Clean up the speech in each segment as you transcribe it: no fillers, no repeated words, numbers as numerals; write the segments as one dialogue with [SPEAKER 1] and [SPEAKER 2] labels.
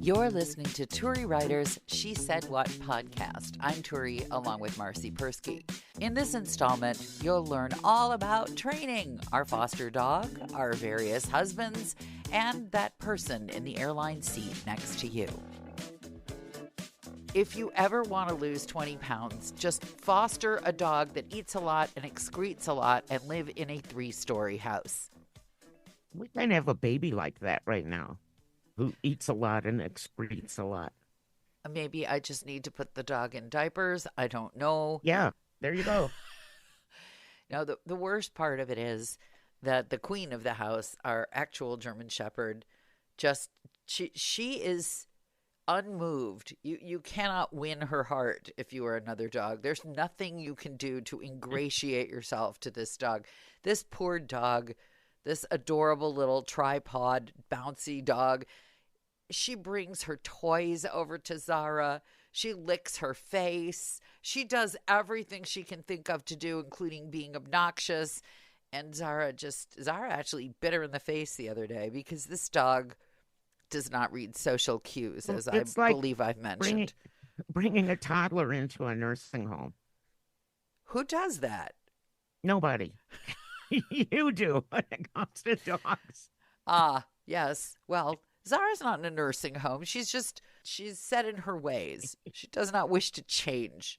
[SPEAKER 1] You're listening to Turi Writer's She Said What podcast. I'm Turi, along with Marcy Persky. In this installment, you'll learn all about training, our foster dog, our various husbands, and that person in the airline seat next to you. If you ever want to lose 20 pounds, just foster a dog that eats a lot and excretes a lot and live in a 3-story house.
[SPEAKER 2] We kind of have a baby like that right now, who eats a lot and excretes a lot.
[SPEAKER 1] Maybe I just need to put the dog in diapers. I don't know.
[SPEAKER 2] Yeah, there you go.
[SPEAKER 1] Now, the worst part of it is that the queen of the house, our actual German Shepherd, she is unmoved. You cannot win her heart if you are another dog. There's nothing you can do to ingratiate yourself to this dog. This poor dog, this adorable little tripod bouncy dog, she brings her toys over to Zara. She licks her face. She does everything she can think of to do, including being obnoxious. And Zara actually bit her in the face the other day because this dog does not read social cues, as I believe I've mentioned.
[SPEAKER 2] Bringing a toddler into a nursing home.
[SPEAKER 1] Who does that?
[SPEAKER 2] Nobody. You do when it comes to dogs.
[SPEAKER 1] Yes. Well, Zara's not in a nursing home. She's set in her ways. She does not wish to change.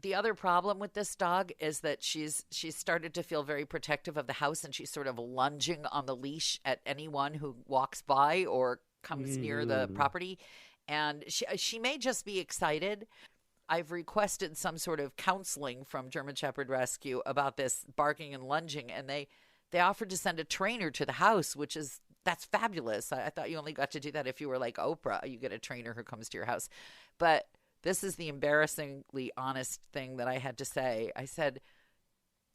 [SPEAKER 1] The other problem with this dog is that she's started to feel very protective of the house, and she's sort of lunging on the leash at anyone who walks by or comes near the property. And she may just be excited. I've requested some sort of counseling from German Shepherd Rescue about this barking and lunging, and they offered to send a trainer to the house, that's fabulous. I thought you only got to do that if you were like Oprah. You get a trainer who comes to your house. But this is the embarrassingly honest thing that I had to say. I said,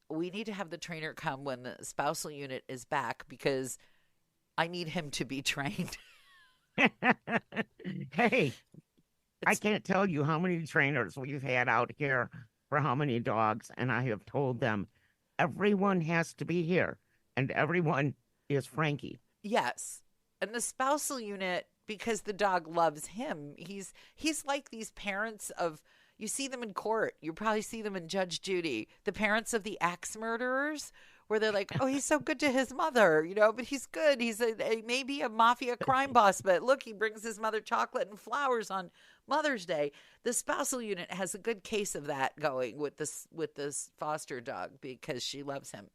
[SPEAKER 1] we need to have the trainer come when the spousal unit is back because I need him to be trained.
[SPEAKER 2] Hey, I can't tell you how many trainers we've had out here for how many dogs, and I have told them everyone has to be here, and everyone is Frankie.
[SPEAKER 1] Yes. And the spousal unit, because the dog loves him, he's like these parents of, you see them in court. You probably see them in Judge Judy, the parents of the axe murderers, where they're like, oh, he's so good to his mother, but he's good. He's maybe a mafia crime boss, but look, he brings his mother chocolate and flowers on Mother's Day. The spousal unit has a good case of that going with this foster dog because she loves him.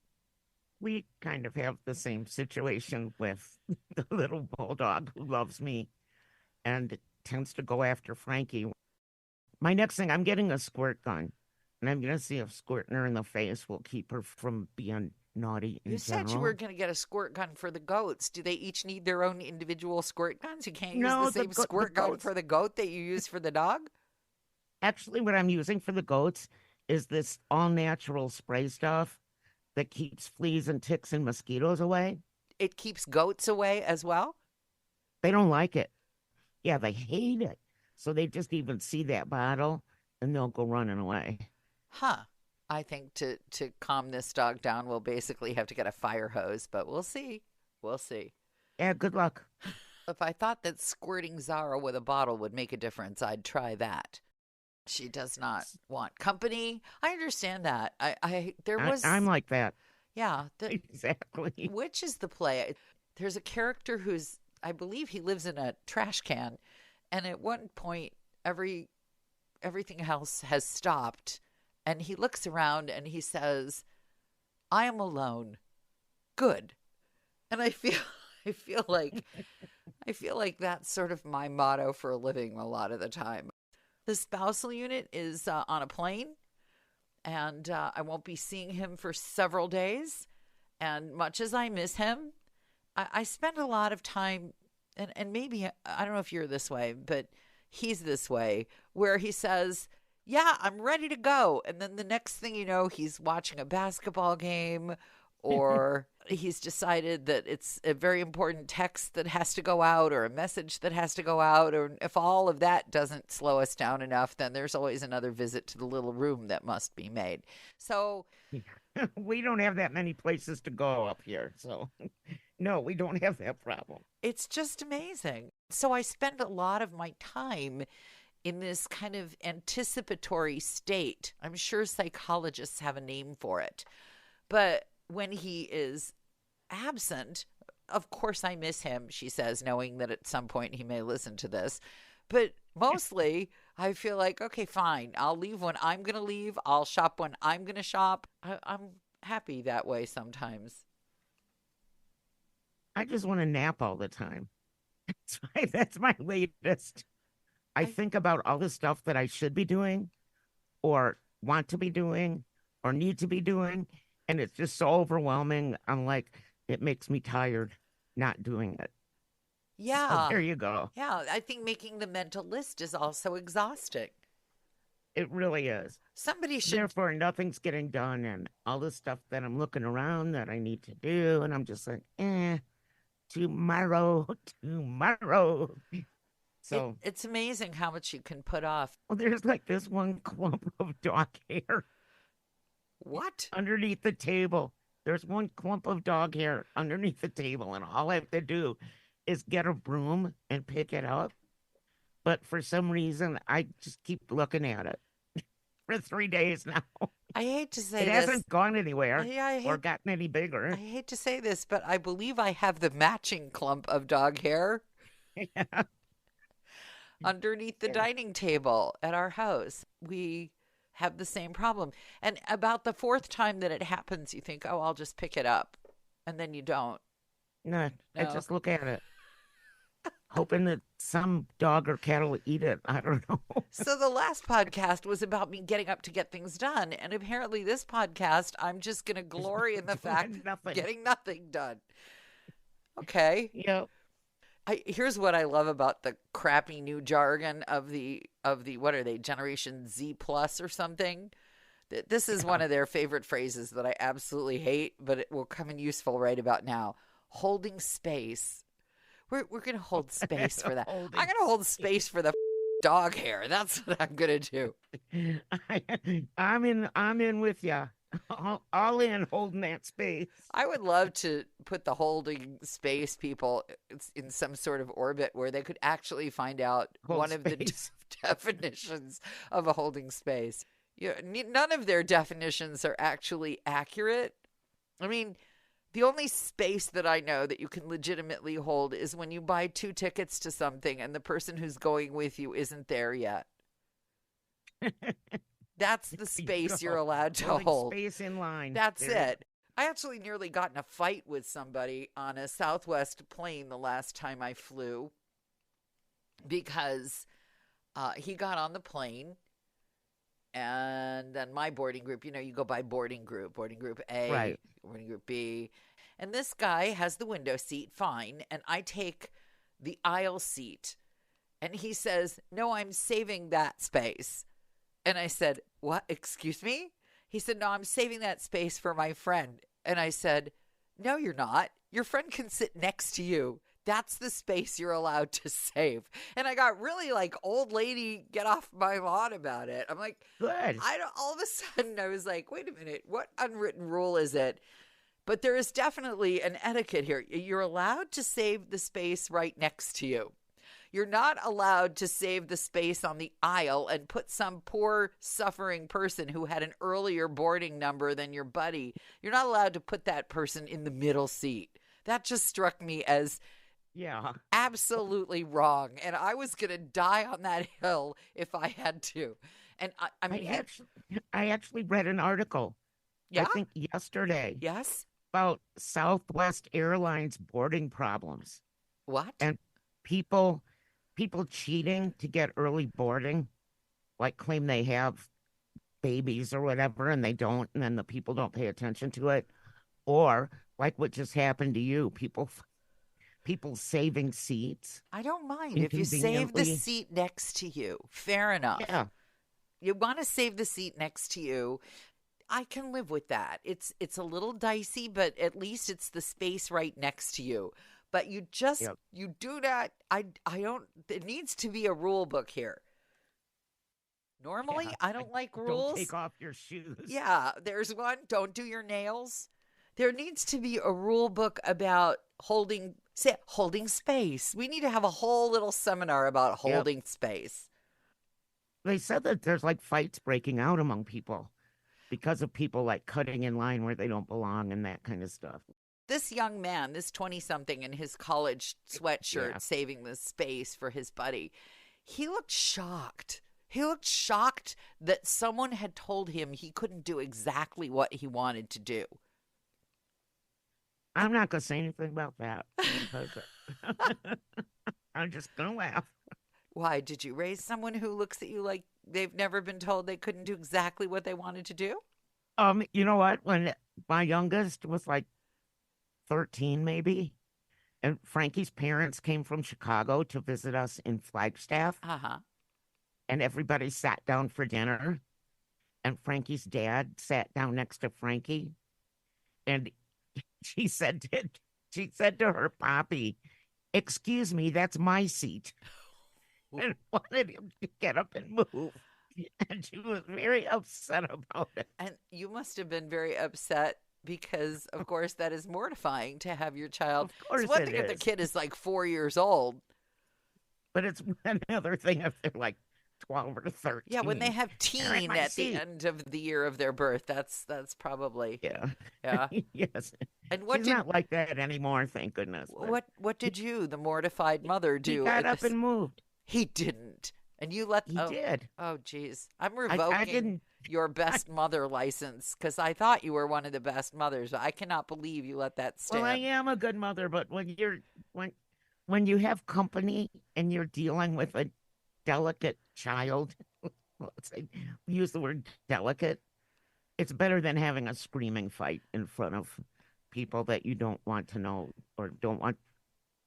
[SPEAKER 2] We kind of have the same situation with the little bulldog who loves me and tends to go after Frankie. My next thing, I'm getting a squirt gun, and I'm going to see if squirting her in the face will keep her from being naughty in
[SPEAKER 1] You
[SPEAKER 2] general.
[SPEAKER 1] said you were going to get a squirt gun for the goats. Do they each need their own individual squirt guns? You can't use the same squirt gun for the goat that you use for the dog?
[SPEAKER 2] Actually, what I'm using for the goats is this all-natural spray stuff that keeps fleas and ticks and mosquitoes away.
[SPEAKER 1] It keeps goats away as well?
[SPEAKER 2] They don't like it. Yeah, they hate it. So they just even see that bottle and they'll go running away.
[SPEAKER 1] Huh. I think to calm this dog down, we'll basically have to get a fire hose, but we'll see. We'll see.
[SPEAKER 2] Yeah, good luck.
[SPEAKER 1] If I thought that squirting Zara with a bottle would make a difference, I'd try that. She does not want company. I understand that.
[SPEAKER 2] I'm like that.
[SPEAKER 1] Yeah.
[SPEAKER 2] Exactly.
[SPEAKER 1] Which is the play? There's a character I believe he lives in a trash can. And at one point, everything else has stopped. And he looks around and he says, I am alone. Good. And I feel like that's sort of my motto for a living a lot of the time. The spousal unit is on a plane, and I won't be seeing him for several days. And much as I miss him, I spend a lot of time, and maybe, I don't know if you're this way, but he's this way, where he says, yeah, I'm ready to go. And then the next thing you know, he's watching a basketball game or he's decided that it's a very important text that has to go out or a message that has to go out. Or if all of that doesn't slow us down enough, then there's always another visit to the little room that must be made. So
[SPEAKER 2] we don't have that many places to go up here. So No, we don't have that problem.
[SPEAKER 1] It's just amazing. So I spend a lot of my time in this kind of anticipatory state. I'm sure psychologists have a name for it. But when he is absent, of course I miss him, she says, knowing that at some point he may listen to this. But mostly I feel like, okay, fine. I'll leave when I'm going to leave. I'll shop when I'm going to shop. I'm happy that way sometimes.
[SPEAKER 2] I just want to nap all the time. That's my latest. I
[SPEAKER 1] I,
[SPEAKER 2] think about all the stuff that I should be doing or want to be doing or need to be doing. And it's just so overwhelming. I'm like, it makes me tired not doing it. So
[SPEAKER 1] yeah.
[SPEAKER 2] there you go.
[SPEAKER 1] Yeah. I think making the mental list is also exhausting.
[SPEAKER 2] It really is.
[SPEAKER 1] Somebody should.
[SPEAKER 2] Therefore, nothing's getting done. And all the stuff that I'm looking around that I need to do. And I'm just like, tomorrow, tomorrow. So,
[SPEAKER 1] It's amazing how much you can put off.
[SPEAKER 2] well, there's like this one clump of dog hair
[SPEAKER 1] What?
[SPEAKER 2] underneath the table. There's one clump of dog hair underneath the table, and all I have to do is get a broom and pick it up. But for some reason, I just keep looking at it for 3 days now.
[SPEAKER 1] I hate to say
[SPEAKER 2] It
[SPEAKER 1] this.
[SPEAKER 2] hasn't gone anywhere
[SPEAKER 1] I
[SPEAKER 2] or
[SPEAKER 1] hate
[SPEAKER 2] gotten any
[SPEAKER 1] I
[SPEAKER 2] bigger.
[SPEAKER 1] hate to say this, but I believe I have the matching clump of dog hair
[SPEAKER 2] Yeah.
[SPEAKER 1] underneath the
[SPEAKER 2] Yeah.
[SPEAKER 1] dining table at our house. We have the same problem. And about the fourth time that it happens, you think, oh, I'll just pick it up. And then you don't.
[SPEAKER 2] No, I
[SPEAKER 1] No.
[SPEAKER 2] just look at it, hoping that some dog or cat will eat it. I don't know.
[SPEAKER 1] So the last podcast was about me getting up to get things done. And apparently, this podcast, I'm just going to glory in the fact
[SPEAKER 2] Doing nothing.
[SPEAKER 1] getting nothing done. Okay.
[SPEAKER 2] Yep.
[SPEAKER 1] Here's what I love about the crappy new jargon of the what are they, Generation Z plus or something. This is one of their favorite phrases that I absolutely hate, but it will come in useful right about now. Holding space. We're gonna hold space for that. I'm
[SPEAKER 2] Holding
[SPEAKER 1] gonna hold space for the dog hair. That's what I'm gonna do.
[SPEAKER 2] I'm in with you. All in holding that space.
[SPEAKER 1] I would love to put the holding space people in some sort of orbit where they could actually find out
[SPEAKER 2] Hold
[SPEAKER 1] one of the
[SPEAKER 2] space.
[SPEAKER 1] definitions of a holding space. None of their definitions are actually accurate. I mean, the only space that I know that you can legitimately hold is when you buy 2 tickets to something and the person who's going with you isn't there yet. That's the
[SPEAKER 2] There you
[SPEAKER 1] space you're
[SPEAKER 2] go.
[SPEAKER 1] allowed to
[SPEAKER 2] Holding
[SPEAKER 1] hold.
[SPEAKER 2] space in line.
[SPEAKER 1] That's
[SPEAKER 2] There you
[SPEAKER 1] it. I actually nearly got in a fight with somebody on a Southwest plane the last time I flew because he got on the plane and then my boarding group, you go by boarding group A,
[SPEAKER 2] Right.
[SPEAKER 1] boarding group B. And this guy has the window seat, fine. And I take the aisle seat. And he says, no, I'm saving that space. And I said, what? Excuse me? He said, no, I'm saving that space for my friend. And I said, no, you're not. Your friend can sit next to you. That's the space you're allowed to save. And I got really like, old lady, get off my lawn about it. I'm like,
[SPEAKER 2] Good.
[SPEAKER 1] all of a sudden I was like, wait a minute, what unwritten rule is it? But there is definitely an etiquette here. You're allowed to save the space right next to you. You're not allowed to save the space on the aisle and put some poor suffering person who had an earlier boarding number than your buddy. You're not allowed to put that person in the middle seat. That just struck me as
[SPEAKER 2] Yeah.
[SPEAKER 1] absolutely wrong. And I was going to die on that hill if I had to. And I
[SPEAKER 2] I
[SPEAKER 1] mean,
[SPEAKER 2] actually read an article, I
[SPEAKER 1] yeah,
[SPEAKER 2] think yesterday,
[SPEAKER 1] yes.
[SPEAKER 2] about Southwest Airlines boarding problems
[SPEAKER 1] What?
[SPEAKER 2] and people cheating to get early boarding, like claim they have babies or whatever and they don't, and then the people don't pay attention to it. Or like what just happened to you, people saving seats
[SPEAKER 1] I don't mind if you save the
[SPEAKER 2] inconveniently.
[SPEAKER 1] seat next to you. Fair enough.
[SPEAKER 2] Yeah.
[SPEAKER 1] You want to save the seat next to you. I can live with that. It's a little dicey, but at least it's the space right next to you. But
[SPEAKER 2] Yep.
[SPEAKER 1] you do not. I don't. There needs to be a rule book here. Normally,
[SPEAKER 2] Yeah.
[SPEAKER 1] I don't like
[SPEAKER 2] Don't
[SPEAKER 1] rules.
[SPEAKER 2] take off your shoes.
[SPEAKER 1] Yeah, there's one. Don't do your nails. There needs to be a rule book about holding space. We need to have a whole little seminar about holding space.
[SPEAKER 2] They said that there's like fights breaking out among people because of people like cutting in line where they don't belong and that kind of stuff.
[SPEAKER 1] This young man, this 20-something in his college sweatshirt, saving the space for his buddy, he looked shocked. He looked shocked that someone had told him he couldn't do exactly what he wanted to do.
[SPEAKER 2] I'm not going to say anything about that because I'm just going to laugh.
[SPEAKER 1] Why? Did you raise someone who looks at you like they've never been told they couldn't do exactly what they wanted to do?
[SPEAKER 2] You know what? When my youngest was like 13 maybe, and Frankie's parents came from Chicago to visit us in Flagstaff. And everybody sat down for dinner, and Frankie's dad sat down next to Frankie, and she said to her poppy, "Excuse me, that's my seat," and wanted him to get up and move. And she was very upset about it.
[SPEAKER 1] And you must have been very upset because, of course, that is mortifying to have your child.
[SPEAKER 2] Of course,
[SPEAKER 1] it's one thing if the kid is like 4 years old,
[SPEAKER 2] but it's another thing if they're like 12 or 13.
[SPEAKER 1] Yeah, when they have teen at the end of the year of their birth, that's probably
[SPEAKER 2] yeah. Yes.
[SPEAKER 1] And what
[SPEAKER 2] He's not like that anymore, thank goodness.
[SPEAKER 1] What did you, the mortified mother, do?
[SPEAKER 2] He got up and moved.
[SPEAKER 1] He didn't, and you let.
[SPEAKER 2] He did.
[SPEAKER 1] Oh, geez, I'm revoking
[SPEAKER 2] I didn't.
[SPEAKER 1] Your best mother license because I thought you were one of the best mothers. I cannot believe you let that stand.
[SPEAKER 2] Well, I am a good mother, but when you have company and you're dealing with a delicate child, let's say, use the word delicate, it's better than having a screaming fight in front of people that you don't want to know or don't want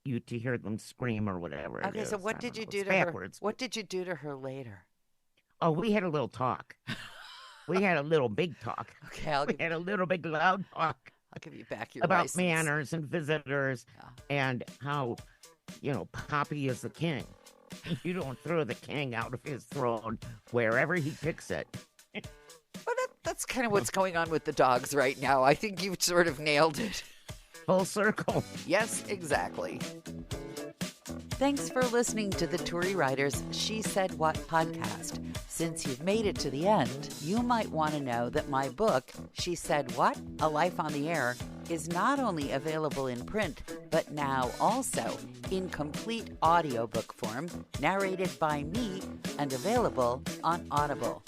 [SPEAKER 2] you to hear them scream or whatever.
[SPEAKER 1] Okay, so what did you do to her? What did you do to her later?
[SPEAKER 2] Oh, we had a little talk. We had a little big talk.
[SPEAKER 1] Okay,
[SPEAKER 2] we had a little big loud talk.
[SPEAKER 1] I'll give you back your
[SPEAKER 2] about
[SPEAKER 1] license.
[SPEAKER 2] Manners and visitors and how, Poppy is the king. You don't throw the king out of his throne wherever he picks it.
[SPEAKER 1] Well, that's kind of what's going on with the dogs right now. I think you've sort of nailed it.
[SPEAKER 2] Full circle.
[SPEAKER 1] Yes, exactly. Thanks for listening to the Turi Writers She Said What podcast. Since you've made it to the end, you might want to know that my book, She Said What? A Life on the Air, is not only available in print, but now also in complete audiobook form, narrated by me and available on Audible.